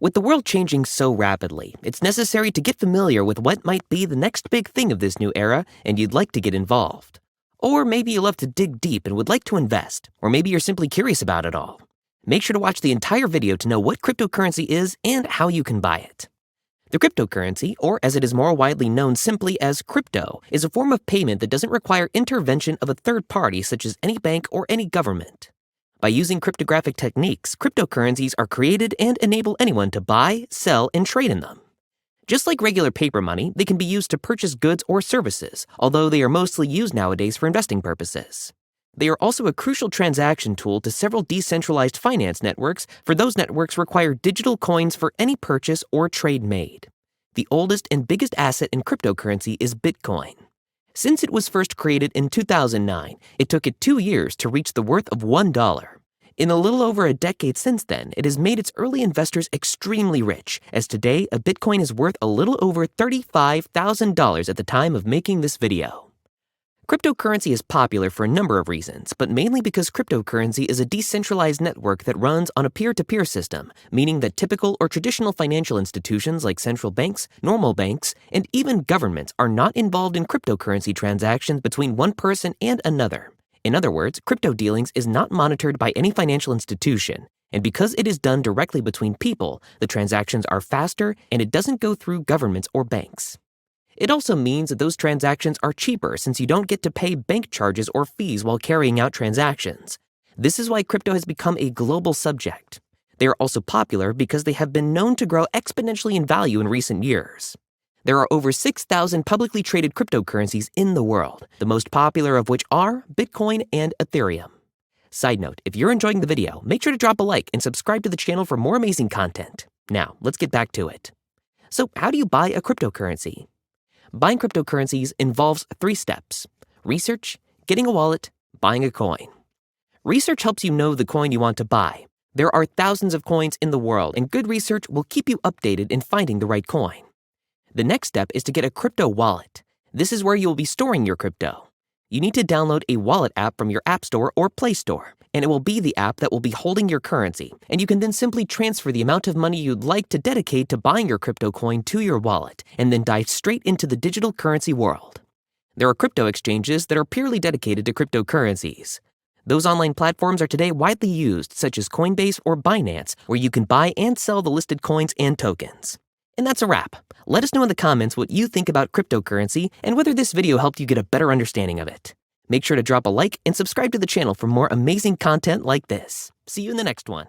With the world changing so rapidly, it's necessary to get familiar with what might be the next big thing of this new era, and you'd like to get involved. Or maybe you love to dig deep and would like to invest, or maybe you're simply curious about it all. Make sure to watch the entire video to know what cryptocurrency is and how you can buy it. The cryptocurrency, or as it is more widely known simply as crypto, is a form of payment that doesn't require intervention of a third party such as any bank or any government. By using cryptographic techniques, cryptocurrencies are created and enable anyone to buy, sell, and trade in them. Just like regular paper money, they can be used to purchase goods or services, although they are mostly used nowadays for investing purposes. They are also a crucial transaction tool to several decentralized finance networks, for those networks require digital coins for any purchase or trade made. The oldest and biggest asset in cryptocurrency is Bitcoin. Since it was first created in 2009, it took it 2 years to reach the worth of $1. In a little over a decade since then, it has made its early investors extremely rich, as today a Bitcoin is worth a little over $35,000 at the time of making this video. Cryptocurrency is popular for a number of reasons, but mainly because cryptocurrency is a decentralized network that runs on a peer-to-peer system, meaning that typical or traditional financial institutions like central banks, normal banks, and even governments are not involved in cryptocurrency transactions between one person and another. In other words, crypto dealings is not monitored by any financial institution, and because it is done directly between people, the transactions are faster and it doesn't go through governments or banks. It also means that those transactions are cheaper since you don't get to pay bank charges or fees while carrying out transactions. This is why crypto has become a global subject. They are also popular because they have been known to grow exponentially in value in recent years. There are over 6,000 publicly traded cryptocurrencies in the world, the most popular of which are Bitcoin and Ethereum. Side note, if you're enjoying the video, make sure to drop a like and subscribe to the channel for more amazing content. Now, let's get back to it. So, how do you buy a cryptocurrency? Buying cryptocurrencies involves 3 steps: research, getting a wallet, buying a coin. Research helps you know the coin you want to buy. There are thousands of coins in the world, and good research will keep you updated in finding the right coin. The next step is to get a crypto wallet. This is where you will be storing your crypto. You need to download a wallet app from your App Store or Play Store, and it will be the app that will be holding your currency, and you can then simply transfer the amount of money you'd like to dedicate to buying your crypto coin to your wallet, and then dive straight into the digital currency world. There are crypto exchanges that are purely dedicated to cryptocurrencies. Those online platforms are today widely used, such as Coinbase or Binance, where you can buy and sell the listed coins and tokens. And that's a wrap. Let us know in the comments what you think about cryptocurrency and whether this video helped you get a better understanding of it. Make sure to drop a like and subscribe to the channel for more amazing content like this. See you in the next one.